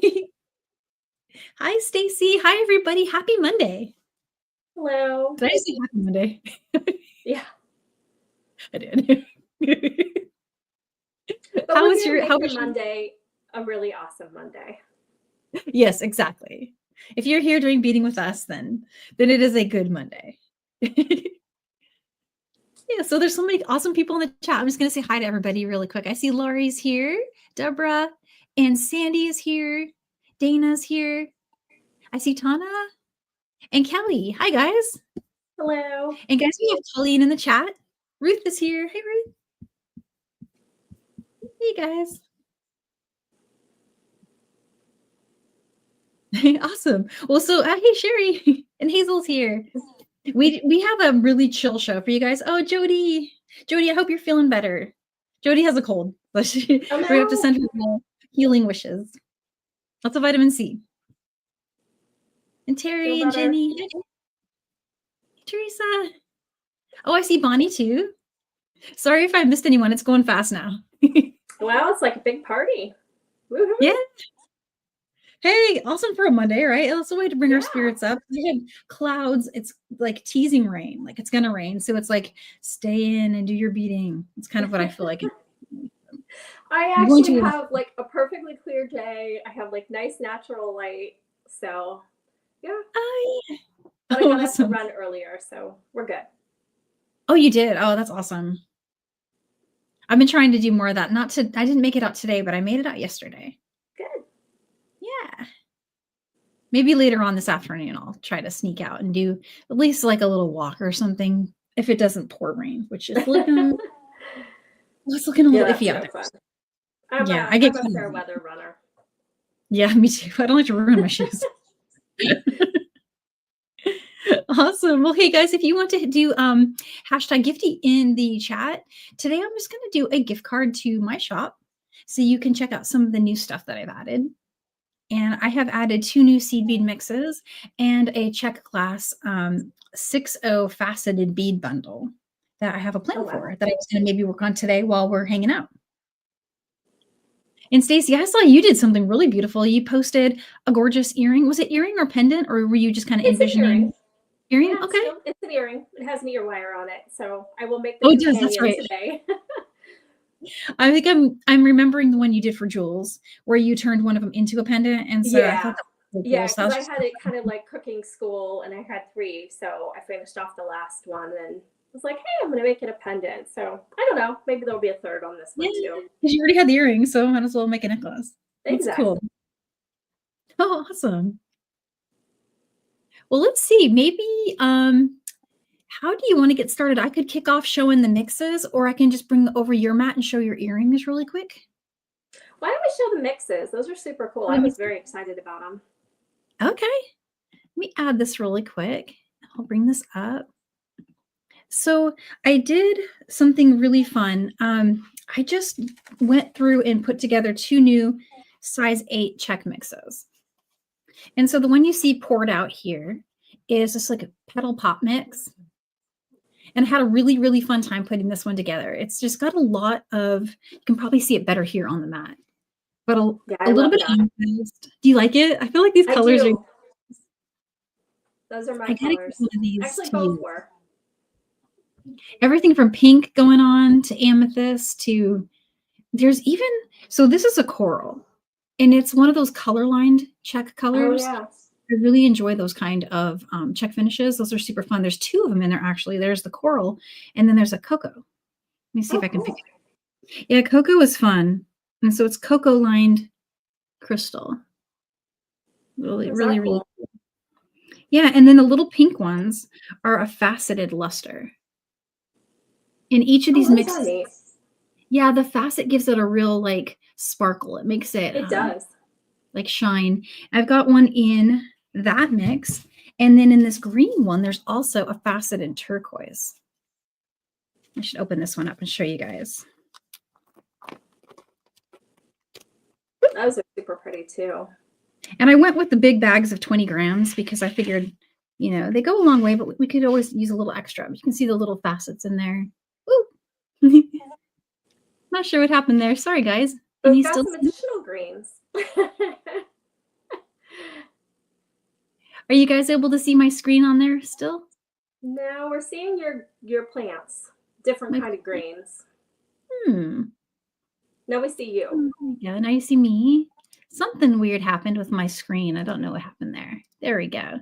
Hi, Stacie. Hi, everybody. Happy Monday. Hello. Did I say happy Monday? Yeah. I did. But How we're was going to your, make your Monday a really awesome Monday. Yes, exactly. If you're here doing beading with us, then it is a good Monday. Yeah, so there's so many awesome people in the chat. I'm just going to say hi to everybody really quick. I see Lori's here, Deborah, and Sandy is here. Dana's here. I see Tana and Kelly. Hi, guys. Hello. And guys, we have Colleen in the chat. Ruth is here. Hey, Ruth. Hey, guys. Awesome. Well, so hey, Sherry and Hazel's here. We have a really chill show for you guys. Oh, Jody, I hope you're feeling better. Jody has a cold, but we have to send her healing wishes. Lots of vitamin C. And Terry and Jenny. Hey, Teresa. Oh, I see Bonnie too. Sorry if I missed anyone. It's going fast now. Wow, it's like a big party. Woo-hoo. Yeah. Hey, awesome for a Monday, right? That's a way to bring our spirits up. We have clouds. It's like teasing rain, like it's going to rain. So it's like, stay in and do your beading. It's kind of what I feel like. I actually have like a perfectly clear day. I have like nice natural light. So, yeah. Oh, yeah. But I got us to run earlier, so we're good. Oh, you did? Oh, that's awesome. I've been trying to do more of that. I didn't make it out today, but I made it out yesterday. Good. Yeah. Maybe later on this afternoon, I'll try to sneak out and do at least like a little walk or something if it doesn't pour rain, which is looking, it's looking a little iffy out there. I get a fair weather runner. Yeah, me too. I don't like to ruin my shoes. Awesome. Well, hey guys, if you want to do hashtag gifty in the chat, today I'm just going to do a gift card to my shop so you can check out some of the new stuff that I've added. And I have added 2 new seed bead mixes and a check class 6-0 faceted bead bundle that I have a plan for that I was going to maybe work on today while we're hanging out. And Stacie, I saw you did something really beautiful. You posted a gorgeous earring. Was it earring or pendant, or were you just kind of envisioning? Earring? Yeah, okay. It's an earring. It has meteor wire on it, so I will make the companion that's right. today. I think I'm remembering the one you did for Jules, where you turned one of them into a pendant, and so I thought that was cool. Because I had it kind of like cooking school, and I had 3, so I finished off the last one, and was like, hey, I'm going to make it a pendant. So I don't know, maybe there'll be a third on this one too. Because you already had the earring, so might as well make a necklace. Exactly. That's cool. Oh, awesome. Well, let's see. Maybe how do you want to get started? I could kick off showing the mixes, or I can just bring over your mat and show your earrings really quick. Why don't we show the mixes? Those are super cool. I was very excited about them. Okay. Let me add this really quick. I'll bring this up. So I did something really fun. I just went through and put together 2 new size 8 check mixes. And so the one you see poured out here is just like a petal pop mix. And I had a really, really fun time putting this one together. It's just got a lot of, you can probably see it better here on the mat. But a little bit of amethyst. Do you like it? I feel like these colors are. Those are my colors. Actually, both were. Everything from pink going on to amethyst to, there's even, so this is a coral. And it's one of those color-lined check colors. Oh, yeah. I really enjoy those kind of check finishes. Those are super fun. There's 2 of them in there, actually. There's the coral, and then there's a cocoa. Let me see if I can pick it up. Yeah, cocoa is fun. And so it's cocoa-lined crystal. Really, really, really cool. Yeah, and then the little pink ones are a faceted luster. And each of these mixes, yeah, the facet gives it a real like sparkle. It makes it. It does. Like shine. I've got one in that mix, and then in this green one, there's also a faceted turquoise. I should open this one up and show you guys. Those are super pretty too. And I went with the big bags of 20 grams because I figured, you know, they go a long way, but we could always use a little extra. You can see the little facets in there. Ooh. Not sure what happened there. Sorry, guys. We've got some additional greens. Are you guys able to see my screen on there still? Now we're seeing your plants, different My kind of greens. hmm. Now we see you. Yeah, now you see me. Something weird happened with my screen. I don't know what happened there. There we go.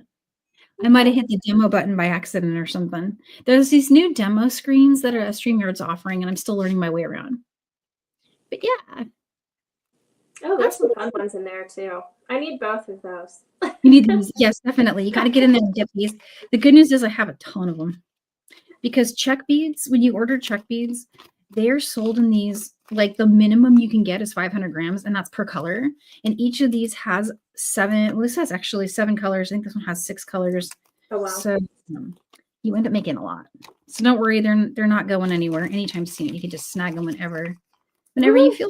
I might have hit the demo button by accident or something. There's these new demo screens that StreamYard's offering, and I'm still learning my way around. But yeah. Oh, there's some fun ones in there too. I need both of those. You need these. Yes, definitely. You got to get in there and get these. The good news is I have a ton of them. Because check beads, when you order check beads, they're sold in these, like the minimum you can get is 500 grams, and that's per color. And each of these has 7, well, this has actually 7 colors. I think this one has 6 colors. Oh, wow. So you end up making a lot. So don't worry, they're not going anywhere anytime soon. You can just snag them whenever you feel.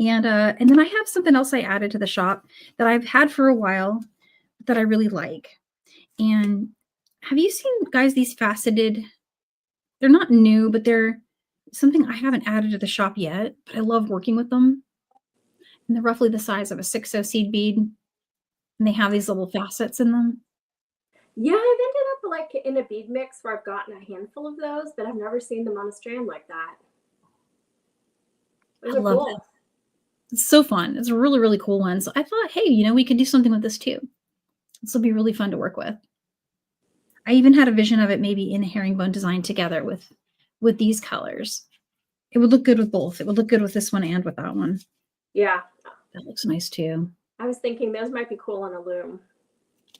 And then I have something else I added to the shop that I've had for a while that I really like. And have you seen, guys, these faceted? They're not new, but they're something I haven't added to the shop yet, but I love working with them. And they're roughly the size of a 6-0 seed bead. And they have these little facets in them. Yeah, I've ended up like in a bead mix where I've gotten a handful of those, but I've never seen them on a strand like that. I love it. It's so fun. It's a really, really cool one. So I thought, hey, we could do something with this too. This will be really fun to work with. I even had a vision of it maybe in a herringbone design together with these colors. It would look good with both. It would look good with this one and with that one. Yeah. That looks nice too. I was thinking those might be cool on a loom.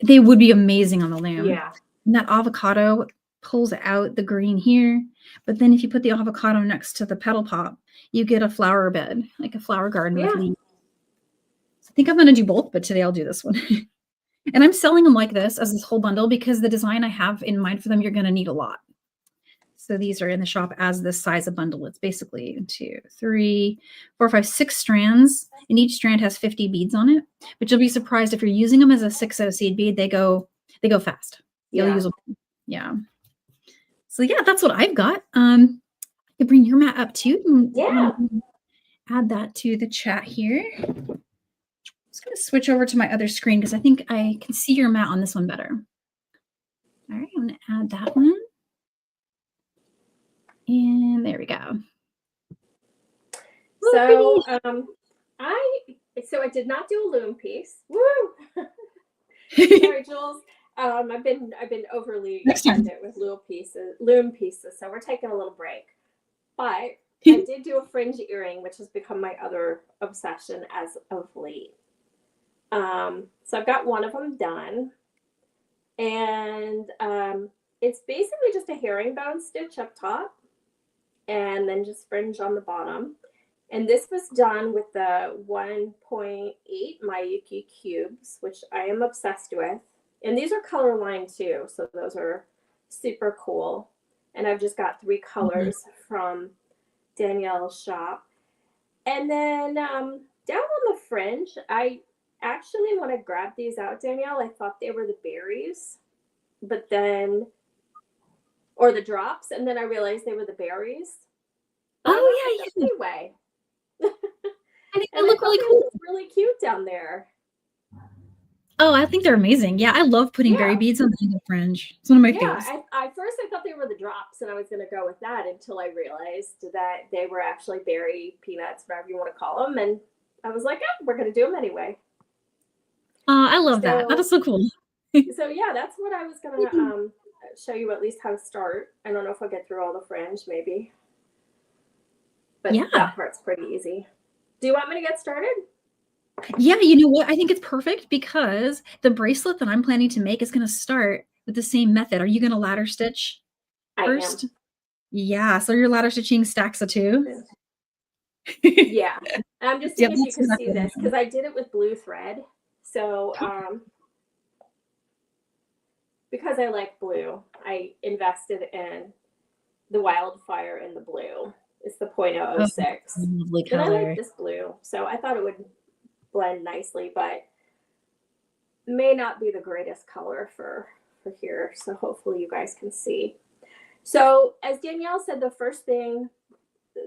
They would be amazing on the loom. Yeah. And that avocado pulls out the green here. But then if you put the avocado next to the petal pop, you get a flower bed, like a flower garden with leaves. So I think I'm going to do both, but today I'll do this one. And I'm selling them like this as this whole bundle because the design I have in mind for them, you're going to need a lot. So these are in the shop as this size of bundle. It's basically 2, 3, 4, 5, 6 strands, and each strand has 50 beads on it. But you'll be surprised if you're using them as a 6-0 seed bead, they go fast. You'll use them. Yeah. So yeah, that's what I've got. You bring your mat up too. Yeah. Add that to the chat here. I'm just going to switch over to my other screen because I think I can see your mat on this one better. All right, I'm going to add that one. And there we go. So I did not do a loom piece. Woo! Sorry, Jules. I've been overly dependent with loom pieces, so we're taking a little break. But I did do a fringe earring, which has become my other obsession as of late. So I've got one of them done, and it's basically just a herringbone stitch up top, and then just fringe on the bottom. And this was done with the 1.8 Mayuki cubes, which I am obsessed with. And these are color lined too, so those are super cool. And I've just got 3 colors from Danielle's shop. And then down on the fringe, I actually, when I grabbed these out, Danielle, I thought they were the berries, but then, or the drops, and then I realized they were the berries. Oh yeah, anyway. I think they look really cool. Really cute down there. Oh, I think they're amazing. Yeah, I love putting berry beads on the end of fringe. It's one of my favorites. First I thought they were the drops, and I was going to go with that until I realized that they were actually berry peanuts, whatever you want to call them, and I was like, oh, we're going to do them anyway. I love that. That is so cool. So yeah, that's what I was going to show you, at least how to start. I don't know if I'll get through all the fringe, maybe. But yeah, that part's pretty easy. Do you want me to get started? Yeah, you know what? I think it's perfect because the bracelet that I'm planning to make is going to start with the same method. Are you going to ladder stitch first? I am. Yeah, so you're ladder stitching stacks of 2? Yeah. I'm just seeing if you can see this because I did it with blue thread. So because I like blue, I invested in the wildfire in the blue. It's the 0.006. Lovely color. And I like this blue, so I thought it would blend nicely, but may not be the greatest color for here. So hopefully you guys can see. So as Danielle said, the first thing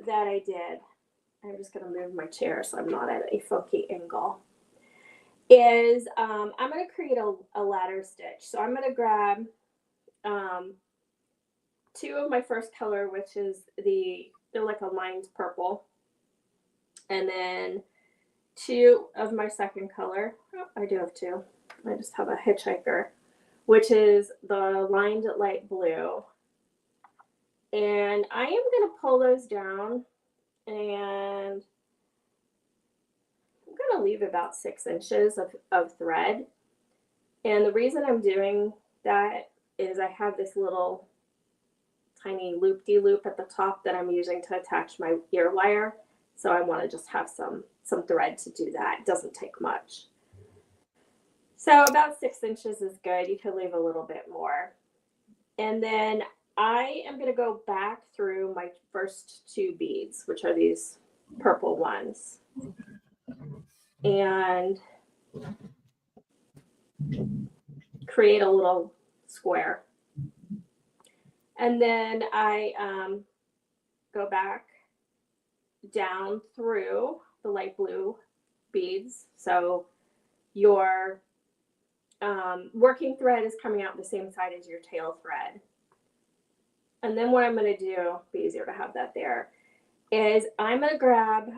that I did, I'm just going to move my chair so I'm not at a funky angle, is I'm going to create a ladder stitch. So I'm going to grab two of my first color, which is they're like a lined purple. And then two of my second color. Oh, I do have two. I just have a hitchhiker, which is the lined light blue. And I am going to pull those down, and I'm going to leave about 6 inches of thread. And the reason I'm doing that is I have this little tiny loop-de-loop at the top that I'm using to attach my ear wire. So I want to just have some thread to do that. It doesn't take much. So about 6 inches is good. You could leave a little bit more. And then I am going to go back through my first two beads, which are these purple ones. And create a little square. And then I go back down through the light blue beads. So your working thread is coming out the same side as your tail thread. And then what I'm going to do, be easier to have that there, is I'm going to grab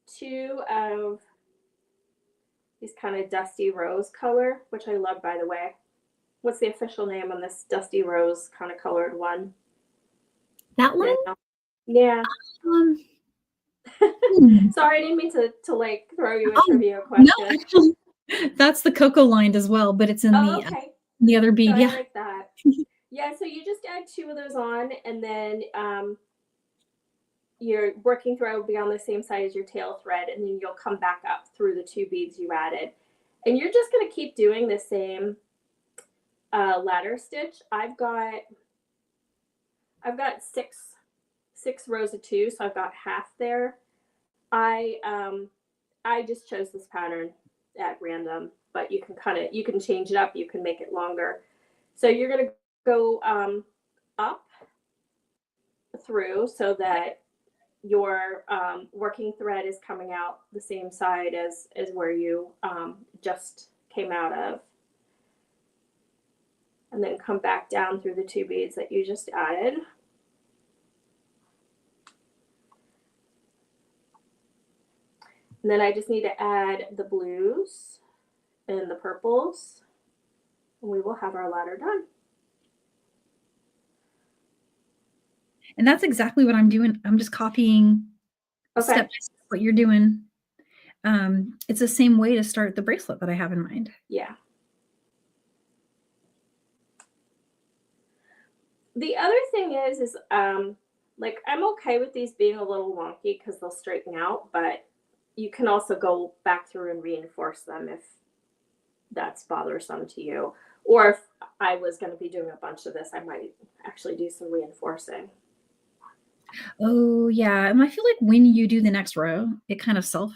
two of these kind of dusty rose color, which I love, by the way. What's the official name on this dusty rose kind of colored one? That one? Yeah. Sorry, I didn't mean to like throw you a trivia question. No, actually, that's the cocoa lined as well, but it's in the other bead. So yeah, I like that. Yeah, so you just add two of those on, and then your working thread will be on the same side as your tail thread, and then you'll come back up through the two beads you added. And you're just going to keep doing the same ladder stitch. I've got six rows of two, so I've got half there. I just chose this pattern at random, but you can change it up, you can make it longer. So you're going to go up through so that your working thread is coming out the same side as where you just came out of. And then come back down through the two beads that you just added. And then I just need to add the blues and the purples, and we will have our ladder done. And that's exactly what I'm doing. I'm just copying step by step what you're doing. It's the same way to start the bracelet that I have in mind. Yeah. The other thing is like I'm okay with these being a little wonky because they'll straighten out, but you can also go back through and reinforce them if that's bothersome to you. Or if I was going to be doing a bunch of this, I might actually do some reinforcing. Oh yeah, and I feel like when you do the next row, it kind of self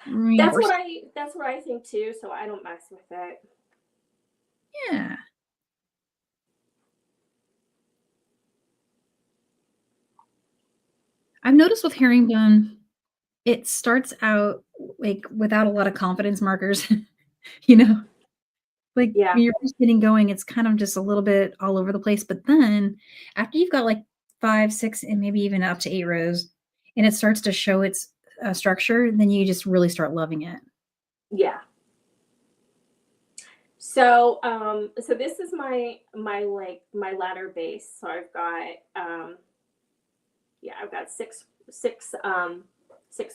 reinforces. That's what I think too. So I don't mess with it. Yeah. I've noticed with herringbone, it starts out like without a lot of confidence markers, you know, like when you're just getting going, it's kind of just a little bit all over the place. But then after you've got like 5, 6, and maybe even up to 8 rows, and it starts to show its structure, then you just really start loving it. Yeah. So, so this is my ladder base. So I've got, I've got six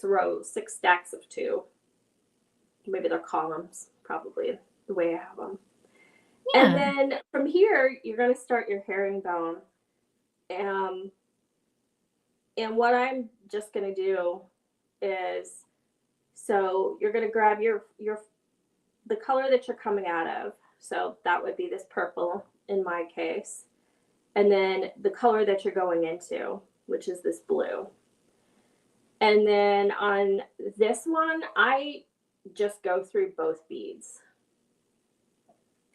rows, 6 stacks of 2. Maybe they're columns, probably the way I have them. Yeah. And then from here, you're going to start your herringbone. And what I'm just going to do is, so you're going to grab the color that you're coming out of. So that would be this purple in my case. And then the color that you're going into, which is this blue. And then on this one, I just go through both beads.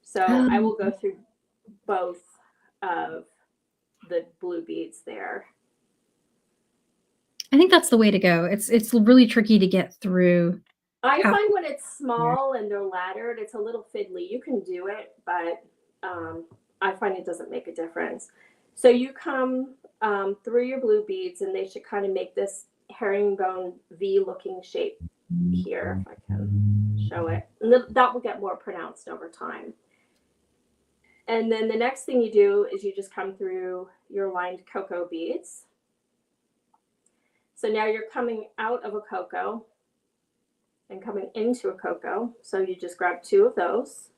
So I will go through both of the blue beads there. I think that's the way to go. It's really tricky to get through I find when it's small and they're laddered, it's a little fiddly. You can do it, but I find it doesn't make a difference. So you come through your blue beads, and they should kind of make this herringbone V looking shape here, if I can show it. And that will get more pronounced over time. And then the next thing you do is you just come through your lined cocoa beads. So now you're coming out of a cocoa and coming into a cocoa. So you just grab 2 of those.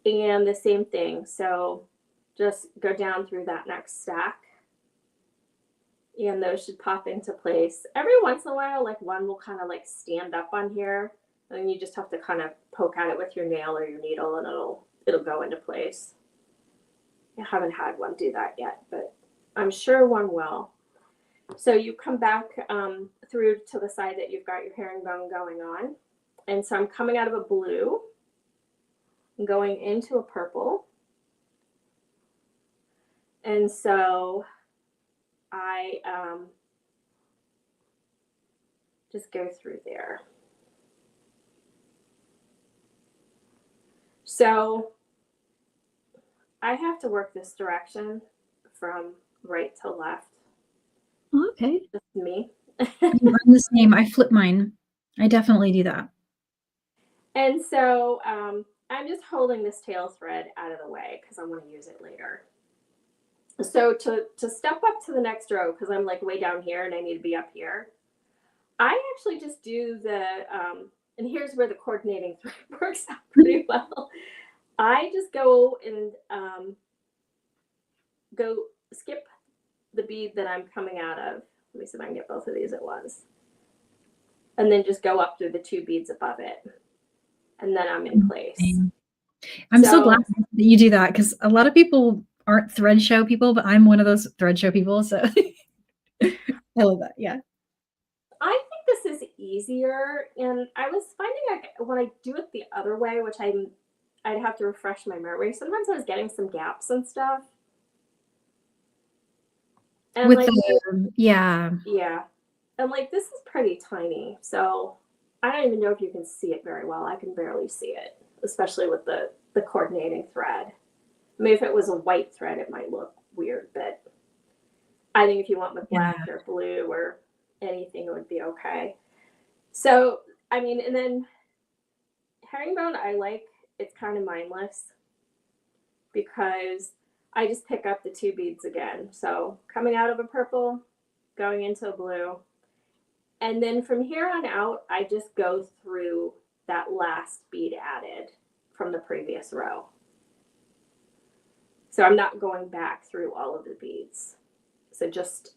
And the same thing. So just go down through that next stack. And those should pop into place. Every once in a while, like one will kind of like stand up on here. And you just have to kind of poke at it with your nail or your needle, and it'll go into place. I haven't had one do that yet, but I'm sure one will. So you come back through to the side that you've got your herringbone going on. And so I'm coming out of a blue and going into a purple. And so I just go through there. So I have to work this direction from right to left. Oh, okay. Just me. I'm the same. I flip mine. I definitely do that. And so I'm just holding this tail thread out of the way because I want to use it later. So to step up to the next row, because I'm like way down here and I need to be up here, I actually just do the, and here's where the coordinating thread works out pretty well. I just go and go skip the bead that I'm coming out of. Let me see if I can get both of these at once. And then just go up through the 2 beads above it. And then I'm in place. I'm so glad that you do that, because a lot of people aren't thread show people, but I'm one of those thread show people. So I love that. Yeah. I think this is easier. And I was finding like when I do it the other way, which I'd have to refresh my memory. Sometimes I was getting some gaps and stuff. And with like, yeah. And like, this is pretty tiny. So I don't even know if you can see it very well. I can barely see it, especially with the coordinating thread. I mean, if it was a white thread, it might look weird, but I think if you went with black or blue or anything, it would be okay. So, I mean, and then herringbone, I like, it's kind of mindless because I just pick up the 2 beads again. So coming out of a purple, going into a blue. And then from here on out, I just go through that last bead added from the previous row. So I'm not going back through all of the beads. So just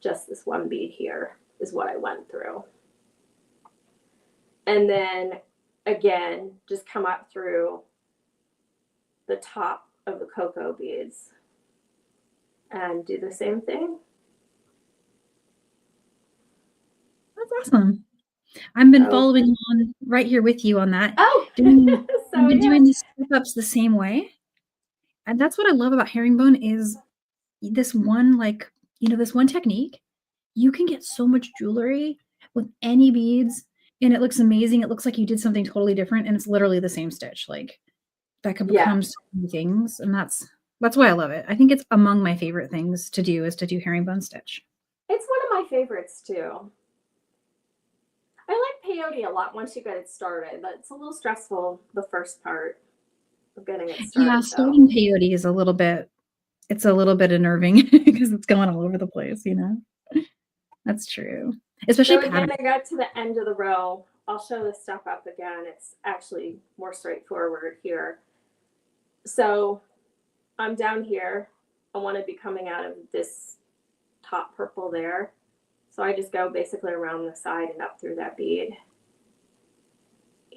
this one bead here is what I went through. And then again, just come up through the top of the cocoa beads and do the same thing. That's awesome. I've been following on right here with you on that. Oh, I've been doing the step ups the same way. And that's what I love about herringbone is this one, like, this one technique. You can get so much jewelry with any beads and it looks amazing. It looks like you did something totally different and it's literally the same stitch. Like that could become so many things. And that's why I love it. I think it's among my favorite things to do is to do herringbone stitch. It's one of my favorites too. I like peyote a lot once you get it started, but it's a little stressful the first part of getting it started. Yeah, starting peyote is a little bit unnerving because it's going all over the place, That's true. Especially so when I got to the end of the row, I'll show this stuff up again. It's actually more straightforward here. So I'm down here. I want to be coming out of this top purple there. So I just go basically around the side and up through that bead.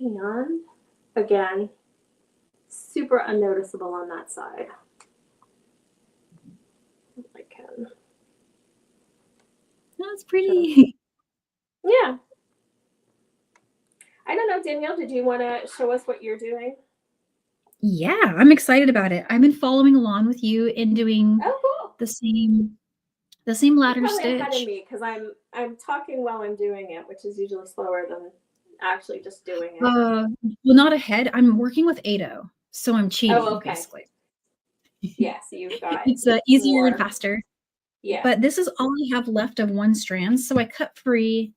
And again, super unnoticeable on that side. If I can. That's pretty. Yeah. I don't know, Danielle, did you want to show us what you're doing? Yeah, I'm excited about it. I've been following along with you and doing the same The same You're ladder probably ahead of stitch. me because I'm talking while I'm doing it, which is usually slower than actually just doing it. Well, not ahead. I'm working with 8-0, so I'm Oh, cheating okay. basically. Yeah, so you've got It's easier and more. faster. Yeah. But this is all I have left of one strand, so I cut free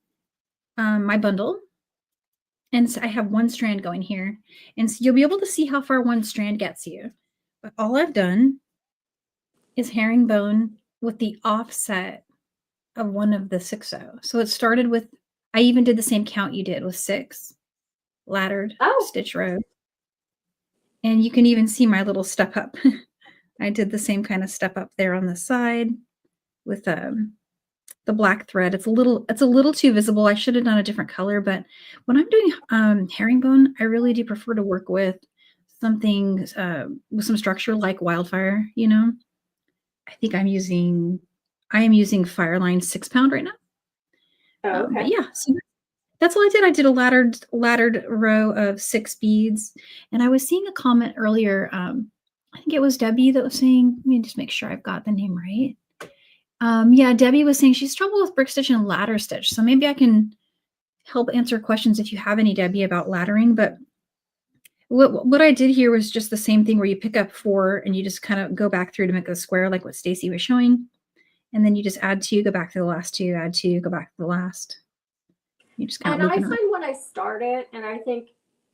my bundle, and so I have one strand going here, and so you'll be able to see how far one strand gets you. But all I've done is herringbone with the offset of one of the 6-0. So it started with, I even did the same count you did with 6 laddered Oh, stitch row. And you can even see my little step up. I did the same kind of step up there on the side with the black thread. It's a little too visible. I should have done a different color, but when I'm doing herringbone, I really do prefer to work with something with some structure like wildfire, you know. I think I am using Fireline 6-pound right now. oh, But okay. yeah, so that's all I did. I did a laddered row of 6 beads, and I was seeing a comment earlier. I think it was Debbie that was saying. Let me just make sure I've got the name right. Yeah, Debbie was saying she's trouble with brick stitch and ladder stitch. So maybe I can help answer questions if you have any, Debbie, about laddering. But what I did here was just the same thing where you pick up 4 and you just kind of go back through to make a square like what Stacie was showing. And then you just add 2, go back to the last 2, add 2, go back to the last. You just kind of And I looping around. find when I started, and I think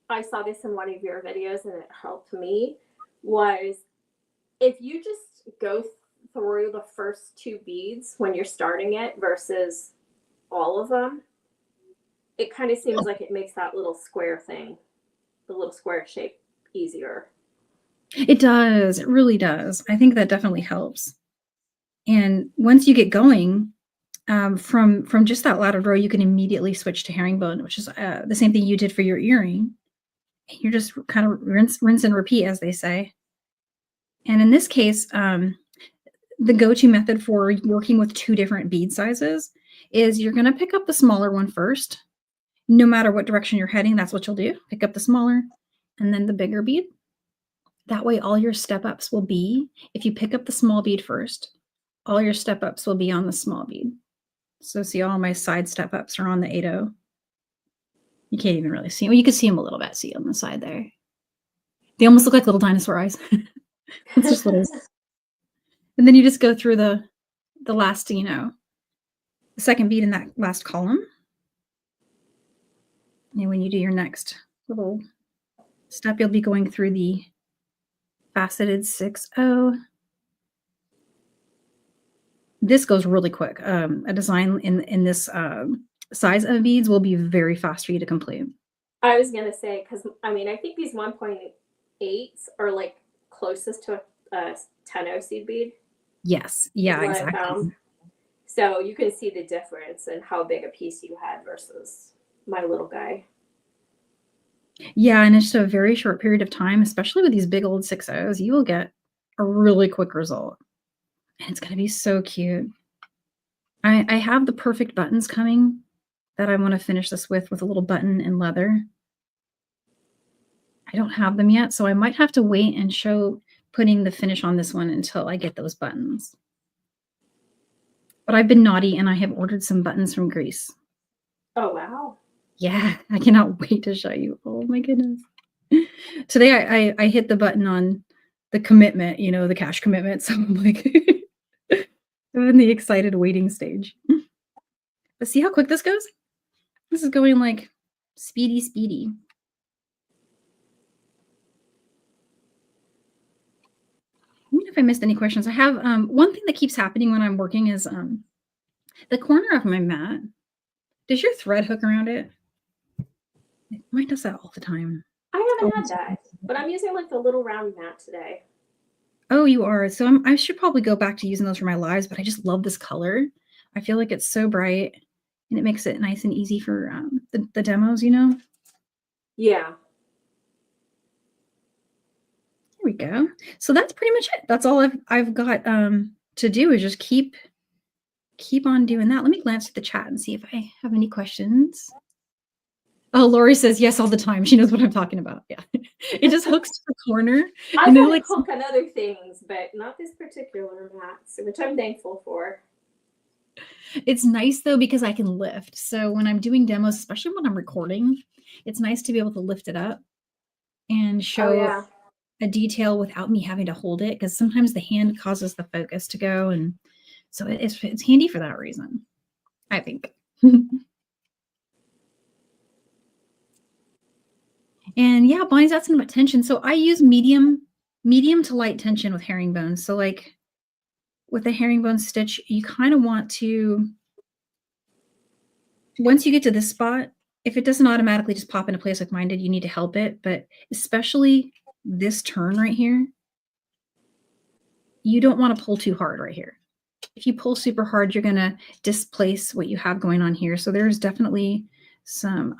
I saw this in one of your videos and it helped me, was if you just go through the first 2 beads when you're starting it versus all of them, it kind of seems like it makes that little square thing, the little square shape, easier. It does. It really does. I think that definitely helps. And once you get going, from just that laddered row, you can immediately switch to herringbone, which is the same thing you did for your earring. You're just kind of rinse and repeat, as they say. And in this case, the go-to method for working with 2 different bead sizes is you're going to pick up the smaller one first. No matter what direction you're heading, that's what you'll do. Pick up the smaller and then the bigger bead. That way, all your step-ups will be, if you pick up the small bead first, all your step-ups will be on the small bead. So see, all my side step-ups are on the 8-0. You can't even really see them. Well, you can see them a little bit, see on the side there. They almost look like little dinosaur eyes. It's just little. And then you just go through the last, the second bead in that last column. And when you do your next little step, you'll be going through the faceted 6-0. This goes really quick. A design in this size of beads will be very fast for you to complete. I was going to say, because I mean, I think these 1.8s are like closest to a 10-0 seed bead. Yes. Yeah, What exactly. I found. So you can see the difference in how big a piece you had versus my little guy. Yeah, and it's a very short period of time, especially with these big old 6-0s, you will get a really quick result. And it's going to be so cute. I have the perfect buttons coming that I want to finish this with a little button and leather. I don't have them yet, so I might have to wait and show putting the finish on this one until I get those buttons. But I've been naughty and I have ordered some buttons from Greece. Oh, wow. Yeah, I cannot wait to show you. Oh my goodness. Today I hit the button on the commitment, the cash commitment. So I'm like, I'm in the excited waiting stage. But see how quick this goes? This is going like speedy, speedy. I mean, if I missed any questions, I have one thing that keeps happening when I'm working is the corner of my mat. Does your thread hook around it? Mine does that all the time. I haven't had that, but I'm using like the little round mat today. Oh, you are. So I should probably go back to using those for my lives, but I just love this color. I feel like it's so bright and it makes it nice and easy for the demos, Yeah. There we go. So that's pretty much it. That's all I've got to do is just keep on doing that. Let me glance at the chat and see if I have any questions. Oh, Lori says yes all the time. She knows what I'm talking about. Yeah. It just hooks to the corner. I thought it hook on other things, but not this particular mat, which I'm thankful for. It's nice though because I can lift. So when I'm doing demos, especially when I'm recording, it's nice to be able to lift it up and show yeah. a detail without me having to hold it, because sometimes the hand causes the focus to go, and so it's handy for that reason, I think. And yeah, Bonnie's asking about tension. So I use medium to light tension with herringbone. So like with a herringbone stitch, you kind of want to, once you get to this spot, if it doesn't automatically just pop into place like mine did, you need to help it. But especially this turn right here, you don't want to pull too hard right here. If you pull super hard, you're going to displace what you have going on here. So there's definitely some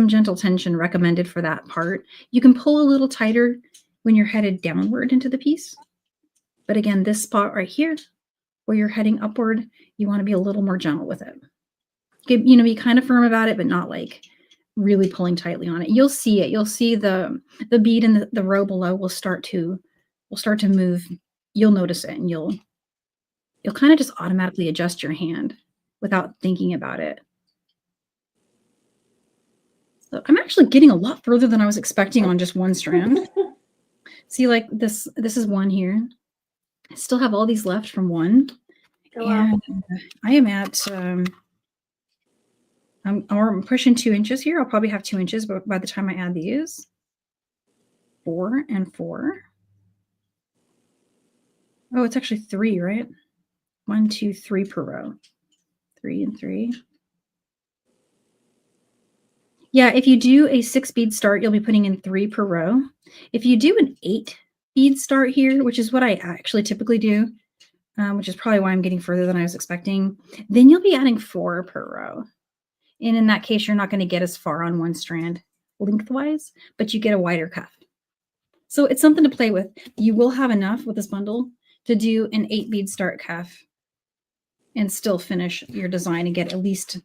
gentle tension recommended for that part. You can pull a little tighter when you're headed downward into the piece. But again, this spot right here, where you're heading upward, you want to be a little more gentle with it. Be kind of firm about it, but not like really pulling tightly on it. You'll see it. You'll see the bead in the row below will start to move. You'll notice it, and you'll kind of just automatically adjust your hand without thinking about it. So I'm actually getting a lot further than I was expecting on just one strand. See, like this is one here. I still have all these left from one. Oh, wow. And I am at I'm pushing 2 inches here. I'll probably have 2 inches by the time I add these. 4 and 4. Oh, it's actually 3, right? 1, 2, 3 per row. 3 and 3. Yeah, if you do a 6 bead start, you'll be putting in 3 per row. If you do an 8 bead start here, which is what I actually typically do, which is probably why I'm getting further than I was expecting, then you'll be adding 4 per row. And in that case, you're not going to get as far on one strand lengthwise, but you get a wider cuff. So it's something to play with. You will have enough with this bundle to do an 8 bead start cuff and still finish your design and get at least,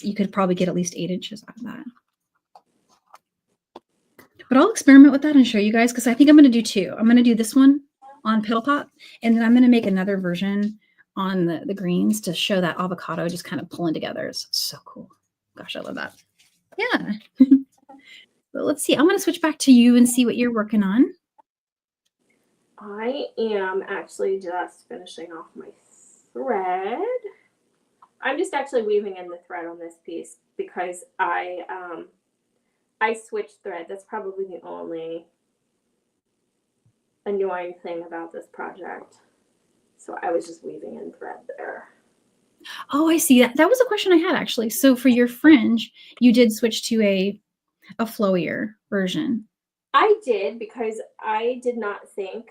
you could probably get at least 8 inches out of that. But I'll experiment with that and show you guys, because I think I'm going to do 2. I'm going to do this one on Petal Pop, and then I'm going to make another version on the greens to show that avocado just kind of pulling together. It's so cool. Gosh, I love that. Yeah. But let's see. I'm going to switch back to you and see what you're working on. I am actually just finishing off my thread. I'm just actually weaving in the thread on this piece because I switched thread. That's probably the only annoying thing about this project. So I was just weaving in thread there. Oh, I see. That was a question I had, actually. So for your fringe, you did switch to a flowier version. I did, because I did not think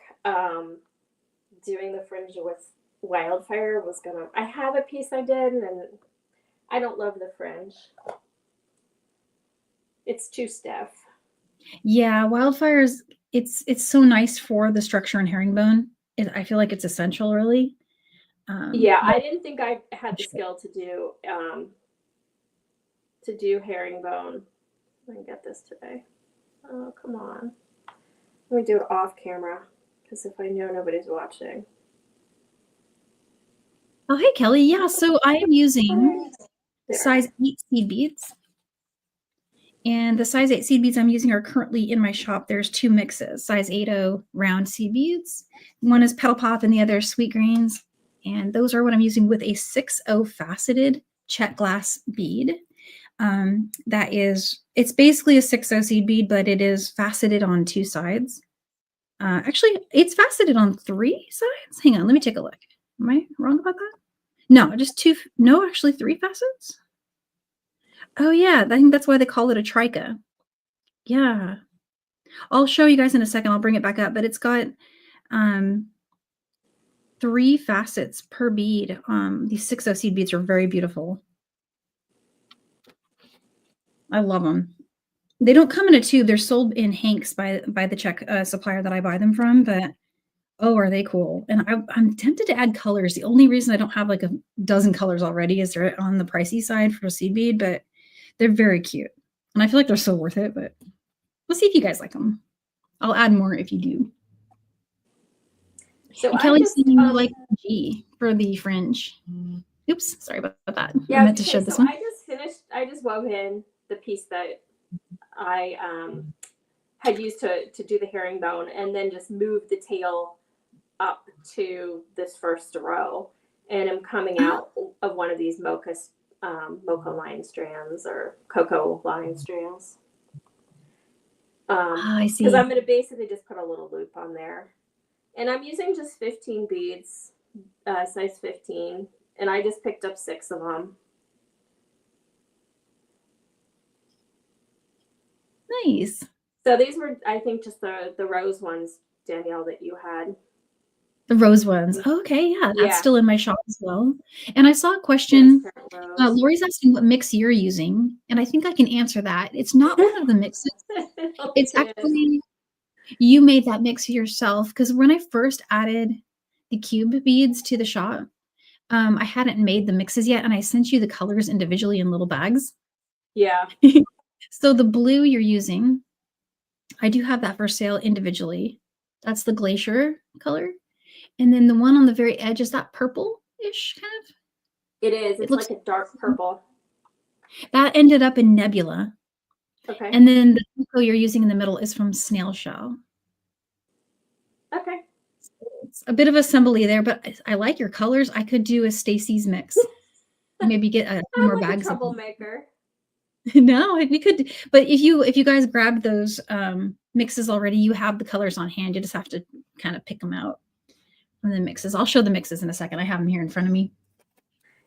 doing the fringe with wildfire was gonna. I have a piece I did, and I don't love the fringe. It's too stiff. Yeah, wildfires. It's so nice for the structure in herringbone. I feel like it's essential, really. Yeah, I didn't think I had the skill to do herringbone. I can get this today. Oh, come on. Let me do it off camera, because if I know nobody's watching. Oh, hey, Kelly. Yeah, so I am using size 8 seed beads. And the size 8 seed beads I'm using are currently in my shop. There's 2 mixes, size 8.0 round seed beads. One is Petal Pop and the other is Sweet Greens. And those are what I'm using with a 6.0 faceted check glass bead. It's basically a 6.0 seed bead, but it is faceted on 2 sides. Actually, it's faceted on 3 sides. Hang on, let me take a look. Am I wrong about that? No, just 2. No, actually 3 facets. Oh yeah, I think that's why they call it a trica. Yeah. I'll show you guys in a second. I'll bring it back up, but it's got 3 facets per bead. These 6.0 seed beads are very beautiful. I love them. They don't come in a tube. They're sold in hanks by the Czech supplier that I buy them from, but oh, are they cool. And I'm tempted to add colors. The only reason I don't have like a dozen colors already is they're on the pricey side for a seed bead, but they're very cute. And I feel like they're so worth it, but we'll see if you guys like them. I'll add more if you do. So and Kelly's saying you like G for the fringe. Oops, sorry about that. Yeah, I meant to show this one. I just wove in the piece that I had used to do the herringbone, and then just moved the tail up to this first row, and I'm coming out of one of these mocha line strands or cocoa line strands. I see. Because I'm going to basically just put a little loop on there, and I'm using just 15 beads, size 15, and I just picked up 6 of them. Nice. So these were, I think, just the rose ones, Danielle, that you had. The rose ones. Oh, okay, yeah, that's still in my shop as well. And I saw a question. Lori's asking what mix you're using, and I think I can answer that. It's not one of the mixes. It's actually you made that mix yourself, because when I first added the cube beads to the shop, I hadn't made the mixes yet, and I sent you the colors individually in little bags. Yeah. So the blue you're using, I do have that for sale individually. That's the glacier color. And then the one on the very edge, is that purple-ish kind of? It is. It looks like a dark purple. That ended up in Nebula. Okay. And then the cocoa you're using in the middle is from Snail Shell. Okay. So it's a bit of assembly there, but I like your colors. I could do a Stacie's mix. Maybe get a few more bags. A troublemaker. No, we could. But if you guys grab those mixes already, you have the colors on hand. You just have to kind of pick them out from the mixes. I'll show the mixes in a second. I have them here in front of me.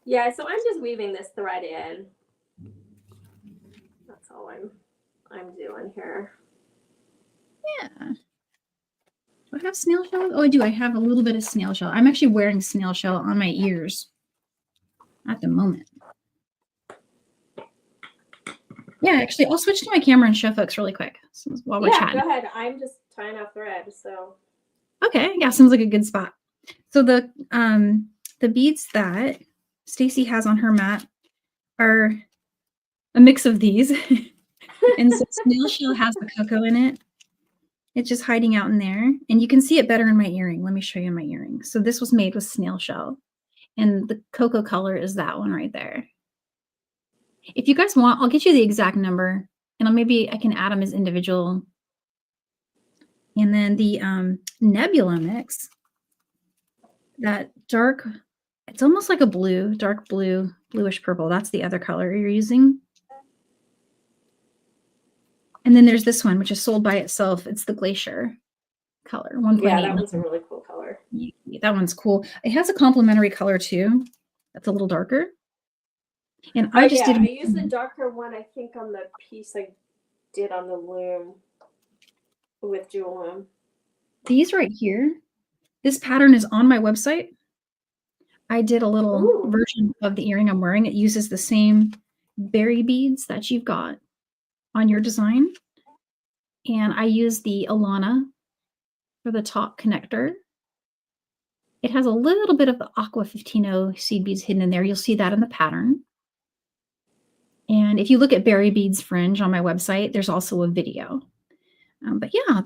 Yeah, so I'm just weaving this thread in. That's all I'm doing here. Yeah. Do I have snail shell? Oh, I do. I have a little bit of snail shell. I'm actually wearing snail shell on my ears at the moment. Yeah, actually, I'll switch to my camera and show folks really quick while we're chatting. Yeah, go ahead. I'm just tying off thread, so. Okay, yeah, sounds like a good spot. So the beads that Stacie has on her mat are a mix of these. And so snail shell has the cocoa in it. It's just hiding out in there. And you can see it better in my earring. Let me show you my earring. So this was made with snail shell. And the cocoa color is that one right there. If you guys want, I'll get you the exact number. And maybe I can add them as individual. And then the Nebula mix, that dark, it's almost like a blue, dark blue, bluish purple. That's the other color you're using. And then there's this one, which is sold by itself. It's the glacier color. 1.8. Yeah, that one's a really cool color. That one's cool. It has a complementary color too. That's a little darker. And I just did. I used the darker one, I think, on the piece I did on the loom with jewel loom. These right here. This pattern is on my website. I did a little version of the earring I'm wearing. It uses the same berry beads that you've got on your design. And I use the Alana for the top connector. It has a little bit of the Aqua 15-0 seed beads hidden in there. You'll see that in the pattern. And if you look at Berry Beads Fringe on my website, there's also a video. But yeah,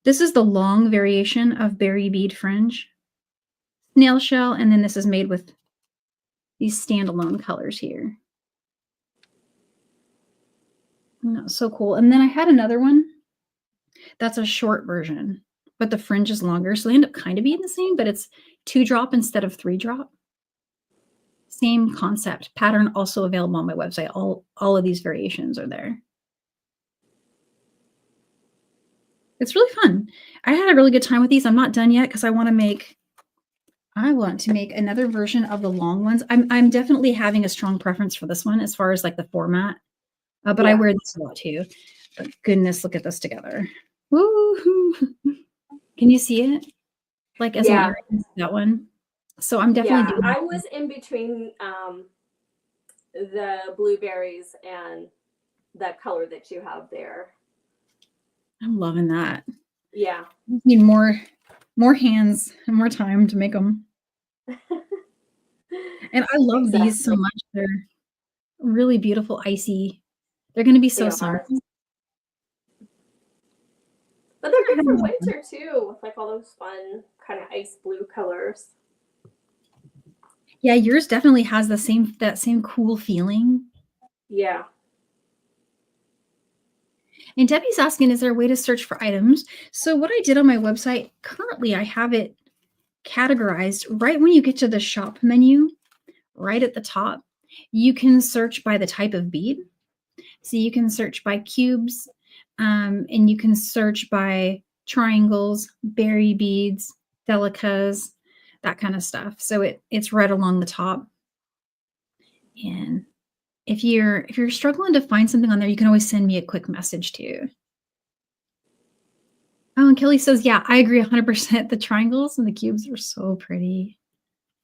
this is the long variation of Berry Bead Fringe. Snail shell, and then this is made with these standalone colors here. So cool. And then I had another one that's a short version, but the fringe is longer. So they end up kind of being the same, but it's 2-drop instead of 3-drop. Same concept. Pattern also available on my website. All of these variations are there. It's really fun. I had a really good time with these. I'm not done yet because I want to make another version of the long ones. I'm definitely having a strong preference for this one as far as like the format. But I wear this a lot too. But goodness, look at this together. Woo! Can you see it? Like as an earring, that one. So I'm definitely doing I was in between the blueberries and that color that you have there. I'm loving that. Yeah. We need more hands and more time to make them. And I love these so much. They're really beautiful, icy. They're going to be so soft. But they're good for winter too, with like all those fun kind of ice blue colors. Yeah, yours definitely has that same cool feeling. Yeah. And Debbie's asking, is there a way to search for items? So what I did on my website, currently I have it categorized right when you get to the shop menu, right at the top. You can search by the type of bead. So you can search by cubes, and you can search by triangles, berry beads, delicas, that kind of stuff. So it's right along the top. And if you're struggling to find something on there, you can always send me a quick message too. Oh, and Kelly says, yeah, I agree 100%. The triangles and the cubes are so pretty.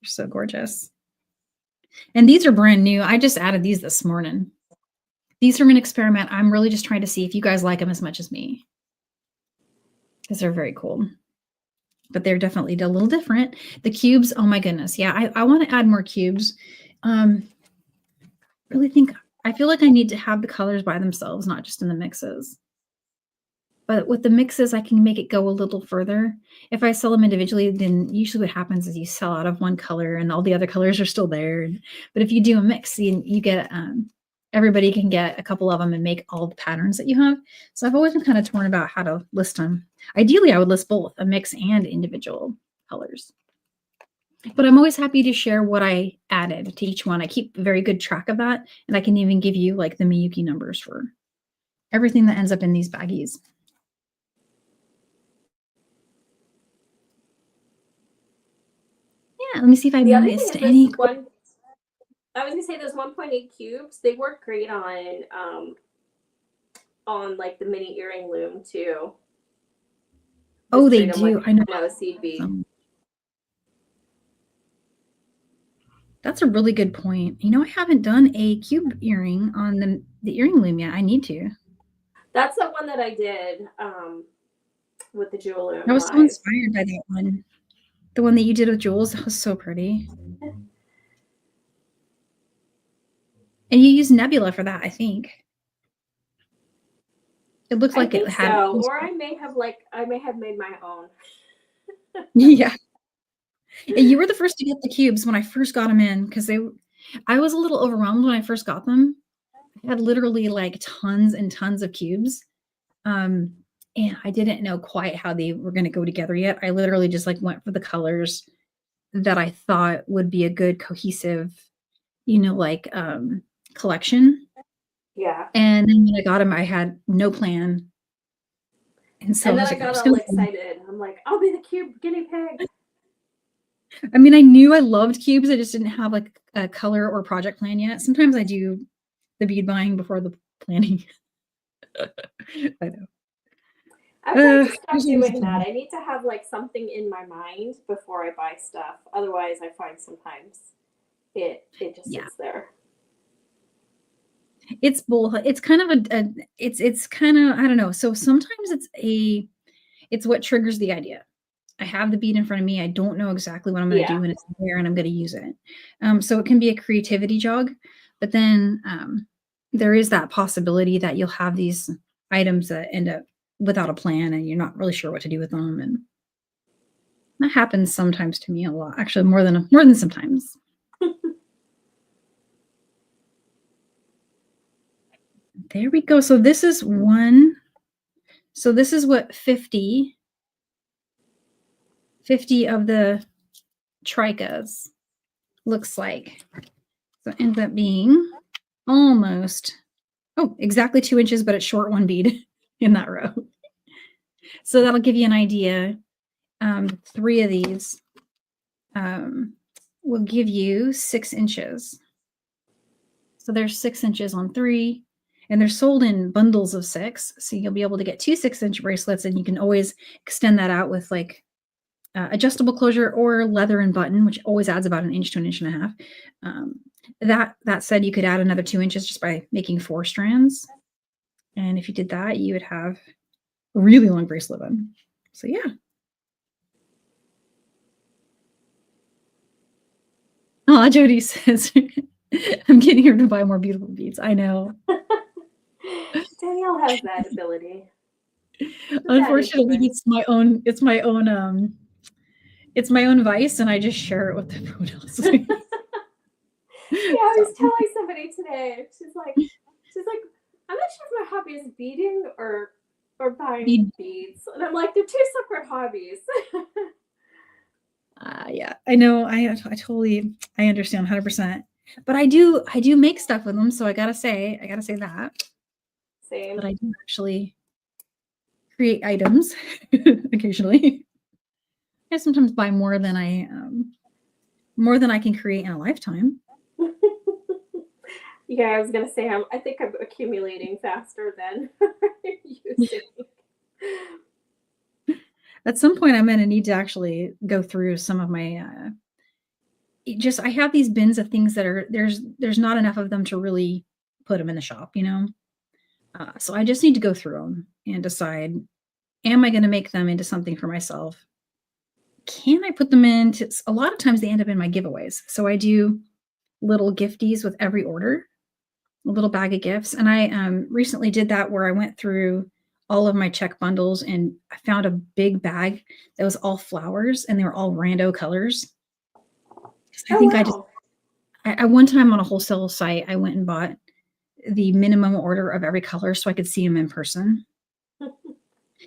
They're so gorgeous. And these are brand new. I just added these this morning. These are an experiment. I'm really just trying to see if you guys like them as much as me, because they're very cool. But they're definitely a little different. The cubes, oh my goodness. Yeah, I want to add more cubes. Really think, I feel like I need to have the colors by themselves, not just in the mixes. But with the mixes, I can make it go a little further. If I sell them individually, then usually what happens is you sell out of one color and all the other colors are still there. But if you do a mix, you get, everybody can get a couple of them and make all the patterns that you have. So I've always been kind of torn about how to list them. Ideally, I would list both, a mix and individual colors. But I'm always happy to share what I added to each one. I keep very good track of that. And I can even give you like the Miyuki numbers for everything that ends up in these baggies. Yeah, let me see if I missed any. I was gonna say those 1.8 cubes, they work great on like the mini earring loom too. Oh, they do. Like, I know. Seed bead. That's a really good point. You know, I haven't done a cube earring on the earring loom yet. I need to. That's the one that I did with the jewel loom. I was so inspired by that one. The one that you did with jewels, that was so pretty. And you used Nebula for that, I think. It looked like it had. So, or I may have made my own. Yeah. And you were the first to get the cubes when I first got them in, because I was a little overwhelmed when I first got them. I had literally like tons and tons of cubes. And I didn't know quite how they were going to go together yet. I literally just like went for the colors that I thought would be a good cohesive, like collection. Yeah. And then when I got them, I had no plan. And so then I got all excited. I'm like, I'll be the cube guinea pig. I mean, I knew I loved cubes. I just didn't have like a color or project plan yet. Sometimes I do the bead buying before the planning. I know. I've got to stop doing that. I need to have like something in my mind before I buy stuff. Otherwise, I find sometimes it just sits there. It's both. It's kind of it's kind of, I don't know. So sometimes it's what triggers the idea. I have the bead in front of me. I don't know exactly what I'm going to do when it's there, and I'm going to use it. So it can be a creativity jog, but then there is that possibility that you'll have these items that end up without a plan and you're not really sure what to do with them. And that happens sometimes to me a lot, actually more than sometimes. There we go. So this is one. So this is what 50 of the tricas looks like. So it ends up being almost, exactly 2 inches, but it's short one bead in that row. So that'll give you an idea. 3 of these will give you 6 inches. So there's 6 inches on 3, and they're sold in bundles of 6. So you'll be able to get 2 6-inch bracelets, and you can always extend that out with like adjustable closure or leather and button, which always adds about 1 inch to 1.5 inches. That said, you could add another 2 inches just by making 4 strands. And if you did that, you would have a really long bracelet on. So yeah. Oh, Jody says, I'm getting her to buy more beautiful beads. I know. Danielle has that ability. Unfortunately, it's my own vice, and I just share it with everyone else. Yeah, I So was telling somebody today. She's like, I'm not sure if my hobby is beading or buying bead beads, and I'm like, they're two separate hobbies. yeah, I know. I totally I understand 100%. But I do make stuff with them, so I gotta say that Same. I do actually create items occasionally. I sometimes buy more than I can create in a lifetime. Yeah, I was gonna say I think I'm accumulating faster than Yeah. using. At some point, I'm gonna need to actually go through some of my just I have these bins of things that are there's not enough of them to really put them in the shop, you know. So I just need to go through them and decide: am I going to make them into something for myself? Can I put them into? A lot of times they end up in my giveaways. So I do little gifties with every order, a little bag of gifts. And I recently did that where I went through all of my check bundles and I found a big bag that was all flowers and they were all rando colors. I Oh think wow. I one time on a wholesale site, I went and bought the minimum order of every color so I could see them in person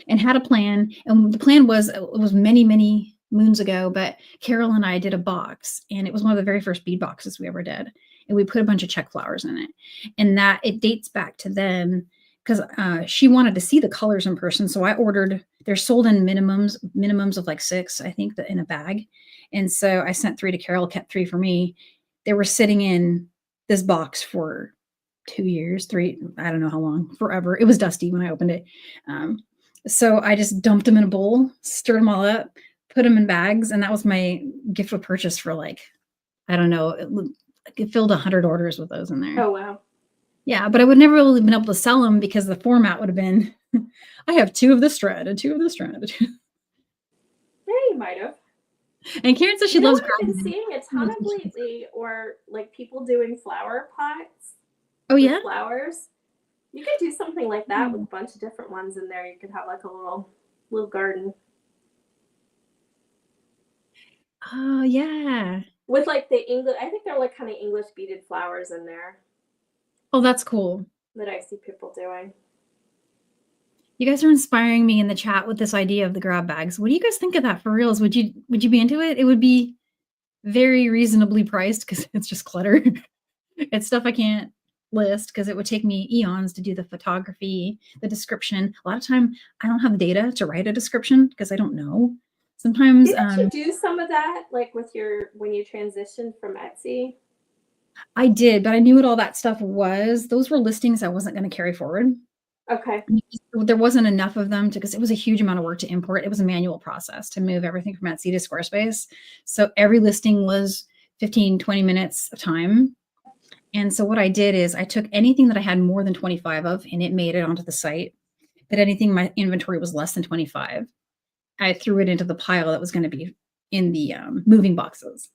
and had a plan. And the plan was it was many, many moons ago, but Carol and I did a box, and it was one of the very first bead boxes we ever did. And we put a bunch of check flowers in it, and that it dates back to then because she wanted to see the colors in person. So I ordered. They're sold in minimums of like 6, I think, that in a bag. And so I sent 3 to Carol, kept 3 for me. They were sitting in this box for 2 years, 3, I don't know how long, forever. It was dusty when I opened it. Um, so I just dumped them in a bowl, stirred them all up, put them in bags, and that was my gift of purchase for like, I don't know, it filled 100 orders with those in there. Oh wow. Yeah, but I would never really been able to sell them because the format would have been, I have 2 of this strand and 2 of this strand. Yeah, you might have. And Karen says she You know loves what I've been grounding. seeing a ton of lately, or like people doing flower pots Oh with yeah? flowers. You could do something like that with a bunch of different ones in there. You could have like a little garden Oh yeah. with like the English. I think they're like kind of English beaded flowers in there Oh, that's cool. that I see people doing. You guys are inspiring me in the chat with this idea of the grab bags. What do you guys think of that for reals? Would you be into it? It would be very reasonably priced because it's just clutter. It's stuff I can't list because it would take me eons to do the photography, the description. A lot of time I don't have the data to write a description because I don't know. Sometimes Didn't you do some of that like with your when you transitioned from Etsy? I did, but I knew what all that stuff was. Those were listings I wasn't going to carry forward. Okay. There wasn't enough of them because it was a huge amount of work to import. It was a manual process to move everything from Etsy to Squarespace. So every listing was 15, 20 minutes of time. And so what I did is I took anything that I had more than 25 of and it made it onto the site. But anything my inventory was less than 25, I threw it into the pile that was going to be in the moving boxes.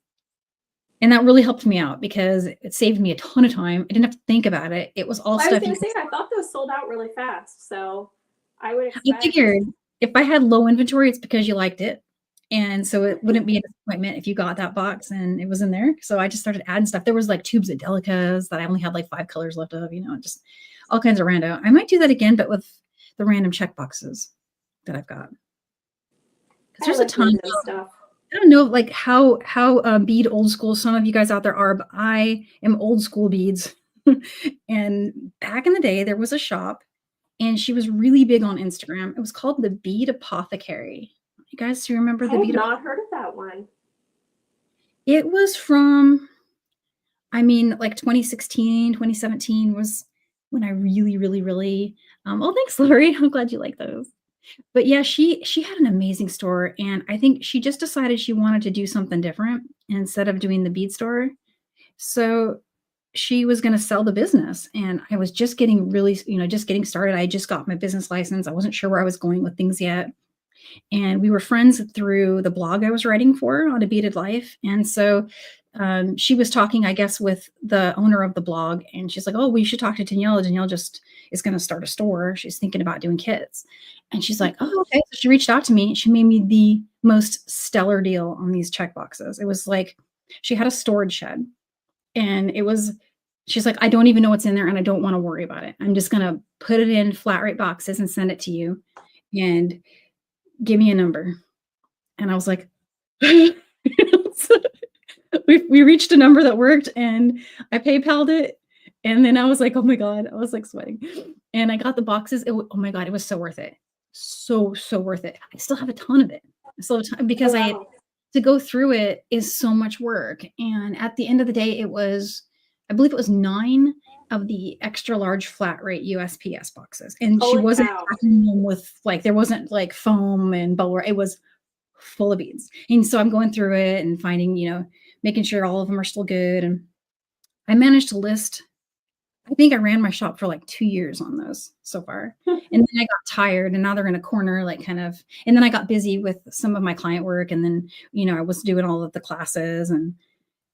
And that really helped me out because it saved me a ton of time. I didn't have to think about it. It was all Well, I was stuff going you to say I thought those sold out really fast, so I would I expect. figured if I had low inventory, it's because you liked it. And so it wouldn't be a disappointment if you got that box and it was in there. So I just started adding stuff. There was like tubes of delicas that I only had like 5 colors left of, just all kinds of rando. I might do that again, but with the random check boxes that I've got. Because I there's a like ton random of, stuff. I don't know like how bead old school some of you guys out there are, but I am old school beads. And back in the day, there was a shop and she was really big on Instagram. It was called the Bead Apothecary. You guys do you remember I the have Bead? not heard of that one. It was from, I mean, like 2016, 2017 was when I really, really, really. Oh, thanks, Lori. I'm glad you like those. But yeah, she had an amazing store, and I think she just decided she wanted to do something different instead of doing the bead store. So she was going to sell the business, and I was just getting really, just getting started. I just got my business license. I wasn't sure where I was going with things yet. And we were friends through the blog I was writing for on A Beaded Life. And so she was talking, I guess, with the owner of the blog, and she's like, "Oh, we should talk to Danielle. Danielle just is going to start a store. She's thinking about doing kits." And she's like, "Oh, okay." So she reached out to me. She made me the most stellar deal on these check boxes. It was like she had a storage shed, And she's like, I don't even know what's in there and I don't want to worry about it. I'm just going to put it in flat rate boxes and send it to you and give me a number. And I was like, we reached a number that worked and I PayPal'd it. And then I was like, oh my God, I was like sweating. And I got the boxes. Oh my God, it was so worth it. So worth it. I still have a ton of it. I still have a ton because wow. to go through it is so much work. And at the end of the day, I believe it was 9 of the extra large flat rate USPS boxes. And she Holy wasn't cow. packing them with there wasn't like foam and bubble. It was full of beads. And so I'm going through it and finding, making sure all of them are still good. And I managed to list, I think I ran my shop for like 2 years on those so far. And then I got tired and now they're in a corner, like kind of, and then I got busy with some of my client work. And then, I was doing all of the classes and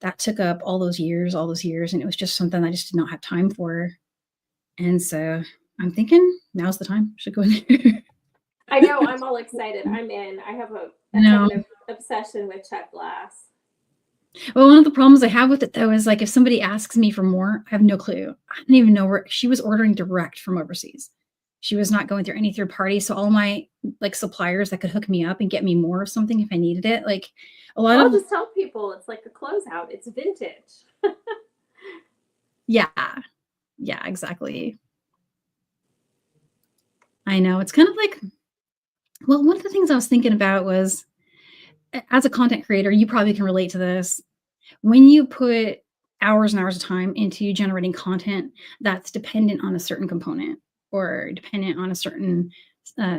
that took up all those years. And it was just something I just did not have time for. And so I'm thinking now's the time. Should go in there. I know. I'm all excited. I'm in. I have an obsession with check glass. Well, one of the problems I have with it though is like if somebody asks me for more, I have no clue. I didn't even know where she was ordering direct from overseas. She was not going through any third party. So all my like suppliers that could hook me up and get me more of something if I needed it, like a lot I'll of just tell people it's like a closeout. It's vintage. yeah, exactly. I know. It's kind of like, well, one of the things I was thinking about was as a content creator, you probably can relate to this. When you put hours and hours of time into generating content that's dependent on a certain component or dependent on a certain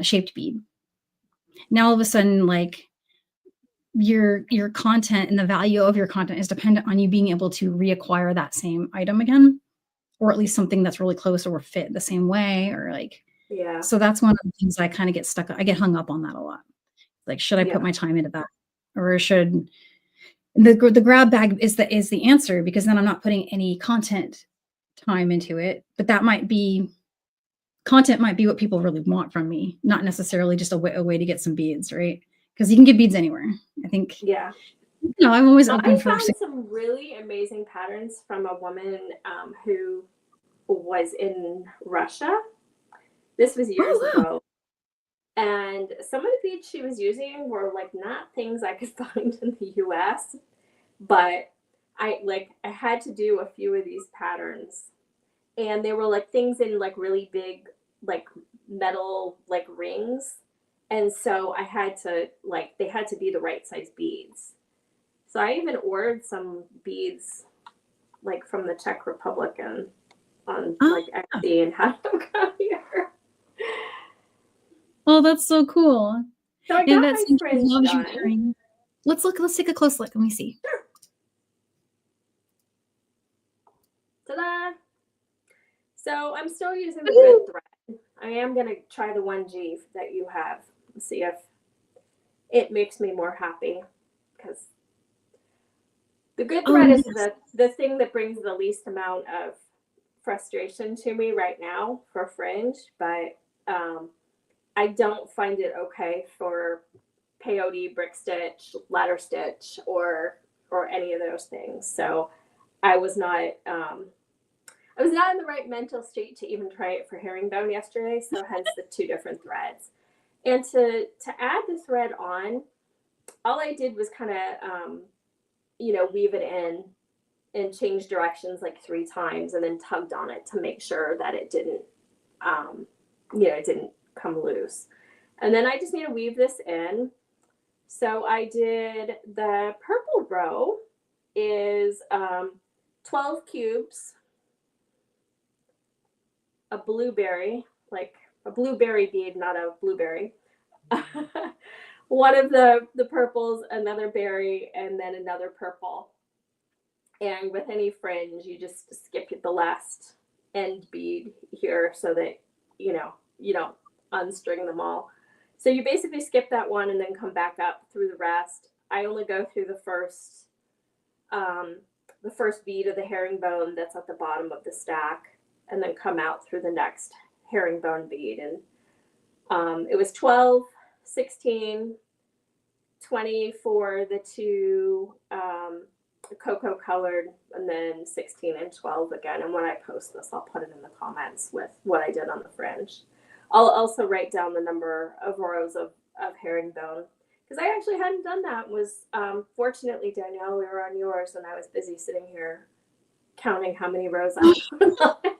shaped bead, now all of a sudden, like your content and the value of your content is dependent on you being able to reacquire that same item again, or at least something that's really close or fit the same way, or like, Yeah. so that's one of the things I kind of get stuck. I get hung up on that a lot. Like, should I put my time into that, or should the grab bag is the answer, because then I'm not putting any content time into it, but content might be what people really want from me, not necessarily just a way to get some beads, right? Because you can get beads anywhere. I think. Yeah. I'm always open I for. found some really amazing patterns from a woman who was in Russia. This was years ago. And some of the beads she was using were like not things I could find in the US, but I had to do a few of these patterns. And they were like things in like really big like metal like rings. And so I had to they had to be the right size beads. So I even ordered some beads like from the Czech Republic and on like Etsy and had them come here. Oh, that's so cool. So I got my fringe done. Let's take a close look. Let me see. Sure. Ta-da! So I'm still using the good thread. I am going to try the 1G that you have and see if it makes me more happy, because the good thread is the thing that brings the least amount of frustration to me right now for fringe, but I don't find it okay for peyote, brick stitch, ladder stitch, or any of those things. So I was not in the right mental state to even try it for herringbone yesterday. So hence the 2 different threads. And to add the thread on, all I did was kind of weave it in and change directions like 3 times, and then tugged on it to make sure that it didn't it didn't come loose. And then I just need to weave this in. So I did the purple row is 12 cubes, a blueberry, like a blueberry bead, not a blueberry. One of the purples, another berry, and then another purple. And with any fringe, you just skip the last end bead here so that you don't unstring them all. So you basically skip that one and then come back up through the rest. I only go through the first bead of the herringbone that's at the bottom of the stack, and then come out through the next herringbone bead. And it was 12, 16, 20 for the 2 cocoa colored, and then 16 and 12 again. And when I post this, I'll put it in the comments with what I did on the fringe. I'll also write down the number of rows of herringbone, because I actually hadn't done that. Was fortunately, Danielle, we were on yours, and I was busy sitting here counting how many rows I put on it.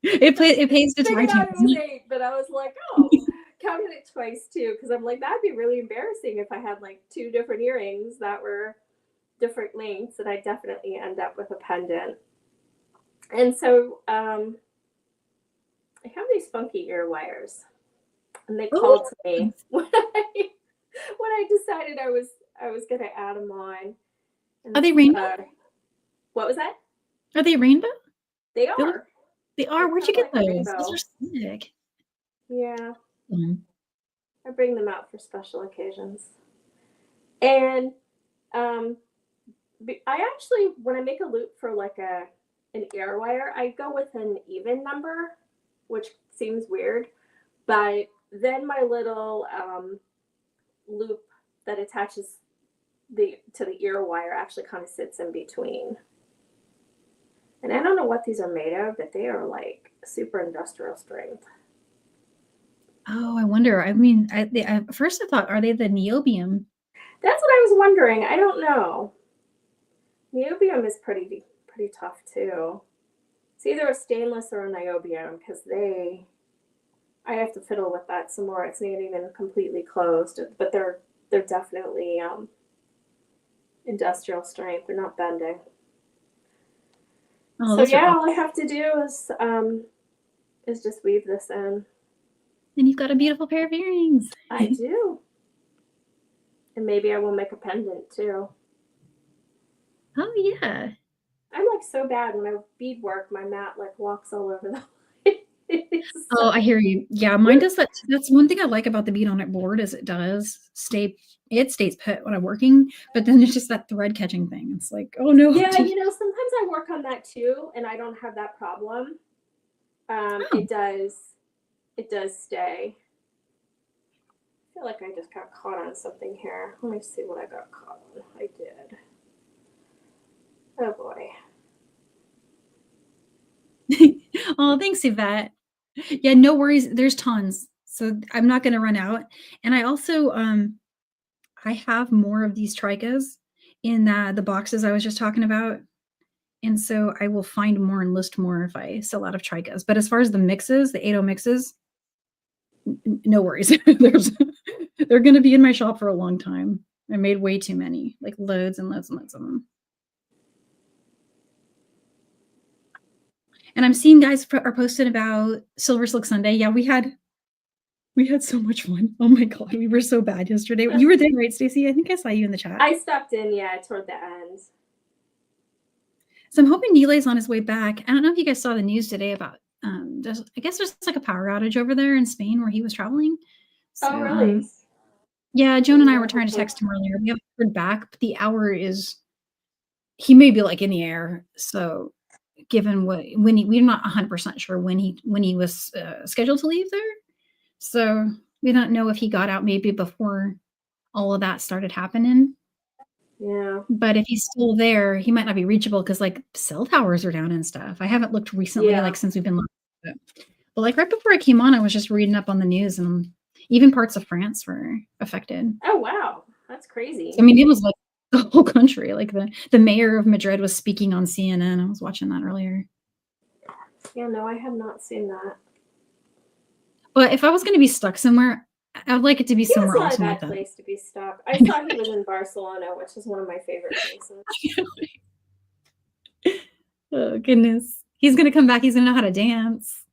It pays its right out it was 8, but I was like, oh, counted it twice too, because I'm like, that'd be really embarrassing if I had like 2 different earrings that were different lengths, and I definitely end up with a pendant. And so I have these funky ear wires, and they called to me when I decided I was gonna add them on. And, are they rainbow? What was that? Are they rainbow? They are. They are. Where'd you get those? Those are sick. Yeah. I bring them out for special occasions. And I actually, when I make a loop for like an ear wire, I go with an even number, which seems weird, but then my little loop that attaches to the ear wire actually kind of sits in between. And I don't know what these are made of, but they are like super industrial strength. Oh, I wonder. I mean, at first I thought, are they the niobium? That's what I was wondering. I don't know. Niobium is pretty tough too. It's either a stainless or a niobium, because I have to fiddle with that some more. It's not even completely closed, but they're definitely industrial strength. They're not bending. Oh, so yeah, all I have to do is just weave this in. And you've got a beautiful pair of earrings. I do. And maybe I will make a pendant too. Oh yeah. I'm like so bad when I bead work, my mat like walks all over the place. Oh, I hear you. Yeah, mine does that. That's one thing I like about the bead on it board is it stays put when I'm working, but then it's just that thread catching thing. It's like, oh no. Yeah, sometimes I work on that too, and I don't have that problem. It does stay. I feel like I just got caught on something here. Let me see what I got caught on. I did. Oh boy. Oh, thanks, Yvette. Yeah, no worries. There's tons. So I'm not going to run out. And I also, I have more of these tricas in the boxes I was just talking about. And so I will find more and list more if I sell out of tricas. But as far as the mixes, the 8-0 mixes, no worries. They're going to be in my shop for a long time. I made way too many, like loads and loads and loads of them. And I'm seeing guys are posting about Silver Slick Sunday. Yeah, we had so much fun. Oh my God, we were so bad yesterday. You were there, right, Stacie? I think I saw you in the chat. I stopped in, yeah, toward the end. So I'm hoping Nilay's on his way back. I don't know if you guys saw the news today about, I guess there's like a power outage over there in Spain where he was traveling. So, oh, really? Yeah, Joan and I were trying to text him earlier. We haven't heard back, but the hour is, he may be like in the air. So given we're not 100% sure when he was scheduled to leave there. So we don't know if he got out maybe before all of that started happening. Yeah. But if he's still there, he might not be reachable because like cell towers are down and stuff. I haven't looked recently, like since we've been looking. But like right before I came on, I was just reading up on the news, and even parts of France were affected. Oh wow, that's crazy. I mean, it was like the whole country. Like the mayor of Madrid was speaking on CNN. I was watching that earlier. Yeah, no, I have not seen that. But if I was going to be stuck somewhere, I'd like it to be somewhere else. It's not a bad place to be stuck. I saw he was in Barcelona, which is one of my favorite places. Oh goodness, he's going to come back. He's going to know how to dance.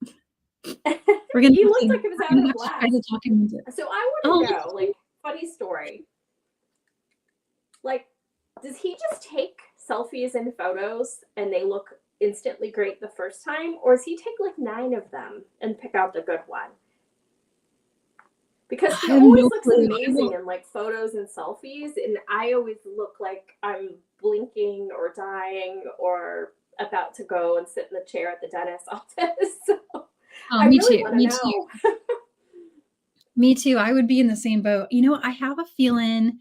We're gonna. He looks like it was out of glass. So I want to know, like, funny story. Like, does he just take selfies and photos and they look instantly great the first time, or does he take like 9 of them and pick out the good one? Because he always looks amazing in like photos and selfies, and I always look like I'm blinking or dying or about to go and sit in the chair at the dentist's office. So me too. Me too. I would be in the same boat. You know, I have a feeling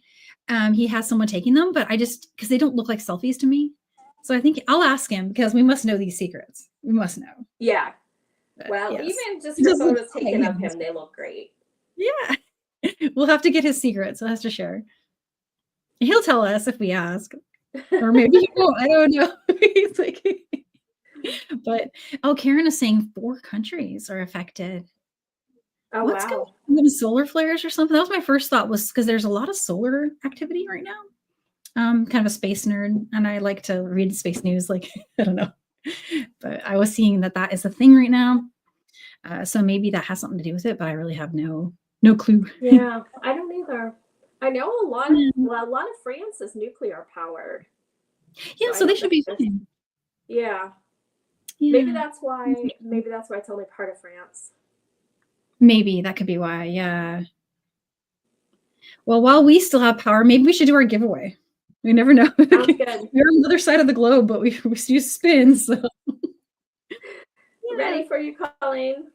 he has someone taking them, but I just because they don't look like selfies to me. So I think I'll ask him because we must know these secrets. We must know. Yeah. But Well, yes. even just He for just looks photos okay, taken of yes. him, they look great. Yeah. We'll have to get his secrets. So that's to share. He'll tell us if we ask. Or maybe he won't. I don't know. He's like, but Karen is saying 4 countries are affected. Oh, What's going wow. on with solar flares or something? That was my first thought, was because there's a lot of solar activity right now. Kind of a space nerd, and I like to read space news. Like, I don't know, but I was seeing that is a thing right now. So maybe that has something to do with it, but I really have no clue. Yeah, I don't either. I know a lot of Yeah, a lot of France is nuclear powered. yeah, So I so they don't know should if be there's, fine. yeah. Maybe Yeah, that's why it's only part of France. maybe that could be why. Yeah. Well, while we still have power, maybe we should do our giveaway. We never know. Sounds good. We're on the other side of the globe, but we use spins. So. Yeah. Ready for you, Colleen?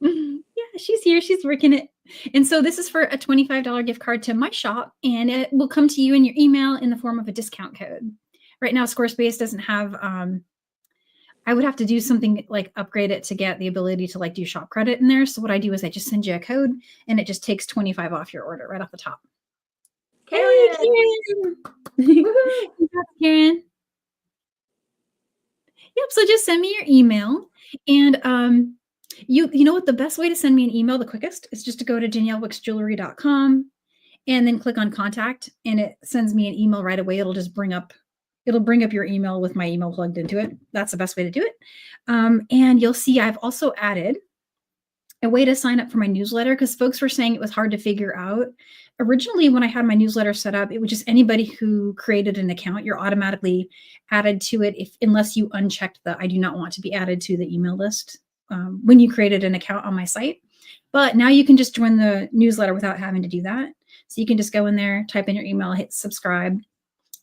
Yeah, she's here. She's working it. And so this is for a $25 gift card to my shop, and it will come to you in your email in the form of a discount code. Right now, Squarespace doesn't have, I would have to do something like upgrade it to get the ability to like do shop credit in there. So what I do is I just send you a code and it just takes 25 off your order right off the top. Hey, Karen! Karen. Woohoo! Congrats, Karen. Yep. So just send me your email, and you know what, the best way to send me an email, the quickest, is just to go to daniellewicksjewelry.com and then click on contact, and it sends me an email right away. It'll bring up your email with my email plugged into it. That's the best way to do it. And you'll see I've also added a way to sign up for my newsletter, because folks were saying it was hard to figure out. Originally, when I had my newsletter set up, it was just anybody who created an account, you're automatically added to it unless you unchecked the I do not want to be added to the email list when you created an account on my site. But now you can just join the newsletter without having to do that. So you can just go in there, type in your email, hit subscribe,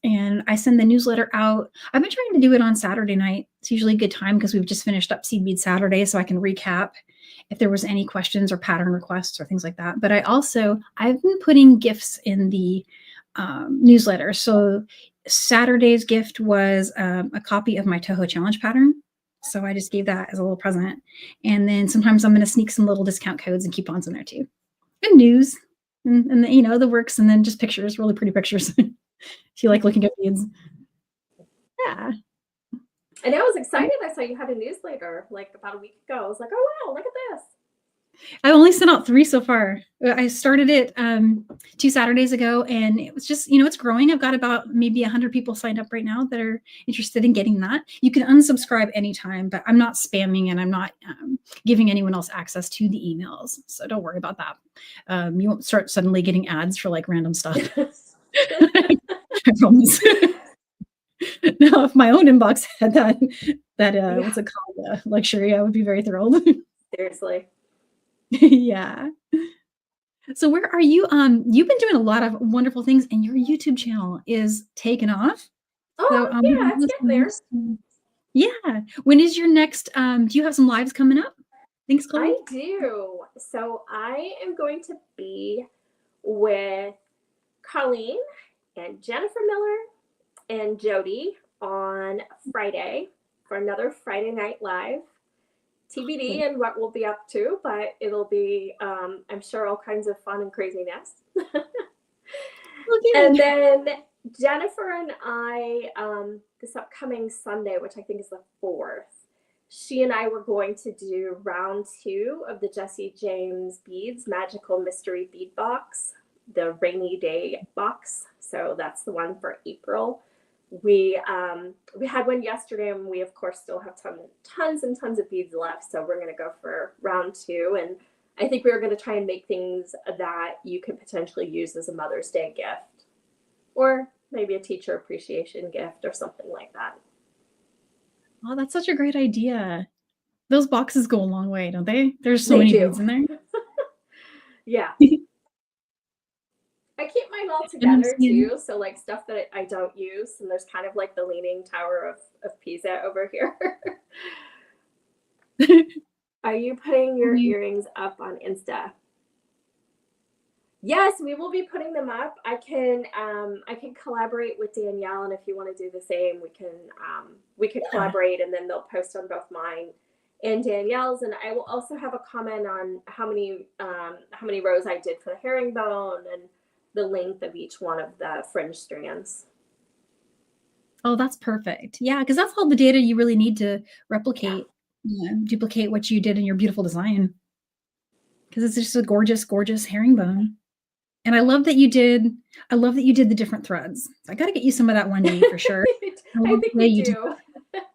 and I send the newsletter out. I've been trying to do it on Saturday night. It's usually a good time because we've just finished up Seed Bead Saturday, so I can recap if there was any questions or pattern requests or things like that. But I've been putting gifts in the newsletter. So Saturday's gift was a copy of my Toho Challenge pattern. So I just gave that as a little present. And then sometimes I'm going to sneak some little discount codes and coupons in there too. And news and the works, and then just pictures, really pretty pictures. If you like looking at beads. Yeah. And I was excited. I saw you had a newsletter like about a week ago. I was like, oh, wow, look at this. I only sent out 3 so far. I started it 2 Saturdays ago, and it was just, it's growing. I've got about maybe 100 people signed up right now that are interested in getting that. You can unsubscribe anytime, but I'm not spamming, and I'm not giving anyone else access to the emails. So don't worry about that. You won't start suddenly getting ads for like random stuff. I promise. Now, if my own inbox had that Yeah. what's it called, luxury, I would be very thrilled. Seriously. Yeah. So where are you? You've been doing a lot of wonderful things, and your YouTube channel is taking off. So, Oh, yeah, it's getting there. Yeah. When is your next? Do you have some lives coming up? Thanks, Chloe. I do. So I am going to be with Colleen and Jennifer Miller and Jody on Friday for another Friday Night Live. TBD and what we'll be up to, but it'll be, I'm sure, all kinds of fun and craziness. And then Jennifer and I, this upcoming Sunday, which I think is the 4th, she and I were going to do round 2 of the Jesse James Beads Magical Mystery Bead Box, the rainy day box. So that's the one for April. We had one yesterday, and we of course still have tons and tons of beads left. So we're going to go for round 2, and I think we were going to try and make things that you could potentially use as a Mother's Day gift, or maybe a teacher appreciation gift or something like that. Oh, that's such a great idea. Those boxes go a long way, don't they? There's so many beads in there. Yeah. I keep mine all together too. So like stuff that I don't use, and there's kind of like the Leaning Tower of Pisa over here. Are you putting your earrings up on Insta? Yes, we will be putting them up. I can collaborate with Danielle, and if you want to do the same, we could Yeah. collaborate, and then they'll post on both mine and Danielle's. And I will also have a comment on how many rows I did for the herringbone and the length of each one of the fringe strands. Oh, that's perfect. Yeah, because that's all the data you really need to Yeah. replicate, duplicate what you did in your beautiful design. Because it's just a gorgeous, gorgeous herringbone. And I love that you did the different threads. I gotta get you some of that one day for sure. I I love think the way we you do do. that.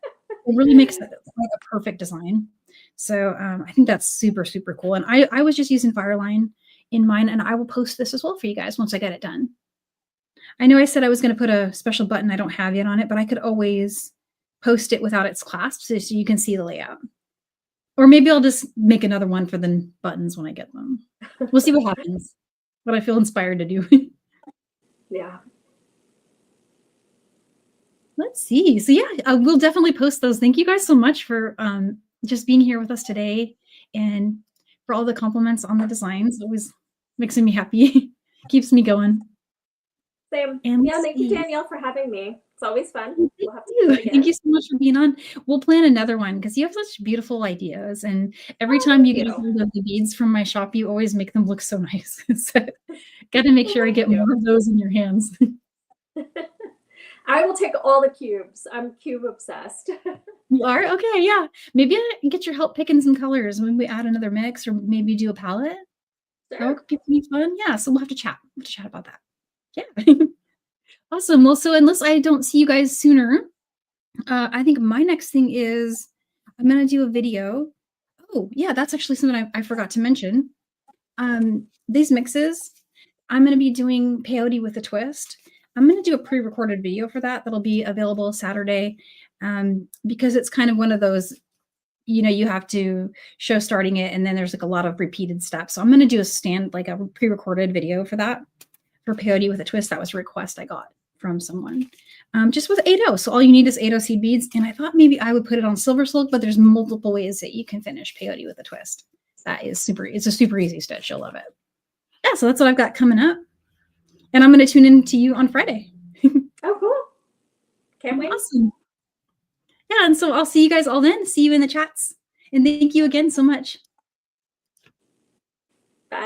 It really makes it like a perfect design. So I think that's super, super cool. And I was just using Fireline in mine, and I will post this as well for you guys once I get it done. I know I said I was going to put a special button I don't have yet on it, but I could always post it without its clasp so you can see the layout. Or maybe I'll just make another one for the buttons when I get them. We'll see what happens. What I feel inspired to do. Yeah. Let's see. So yeah, we'll definitely post those. Thank you guys so much for just being here with us today and for all the compliments on the designs. Always makes me happy. Keeps me going. Same. And Yeah, let's thank you, see. Danielle, for having me. It's always fun. Well, thank We'll have to do you. it Thank again. you so much for being on. We'll plan another one because you have such beautiful ideas. And every Oh, time thank you get a you. hold of the beads from my shop, you always make them look so nice. So got to make Well, sure I thank get you. more of those in your hands. I will take all the cubes. I'm cube obsessed. You are? Okay, yeah. Maybe I can get your help picking some colors when we add another mix or maybe do a palette. That Sure. would be pretty fun. Yeah, so we'll have to chat. We'll have to chat about that. Yeah. Awesome. Well, so unless I don't see you guys sooner, I think my next thing is I'm gonna do a video. Oh, yeah, that's actually something I forgot to mention. These mixes, I'm gonna be doing peyote with a twist. I'm gonna do a pre-recorded video for that. That'll be available Saturday. Because it's kind of one of those, you have to show starting it, and then there's like a lot of repeated steps. So I'm gonna do like a pre-recorded video for that for peyote with a twist. That was a request I got from someone. Just with 8-0. So all you need is 8-0 seed beads. And I thought maybe I would put it on silver silk, but there's multiple ways that you can finish peyote with a twist. It's a super easy stitch. You'll love it. Yeah, so that's what I've got coming up. And I'm going to tune in to you on Friday. Oh, cool. Can't wait. Awesome. Yeah, and so I'll see you guys all then. See you in the chats. And thank you again so much. Bye.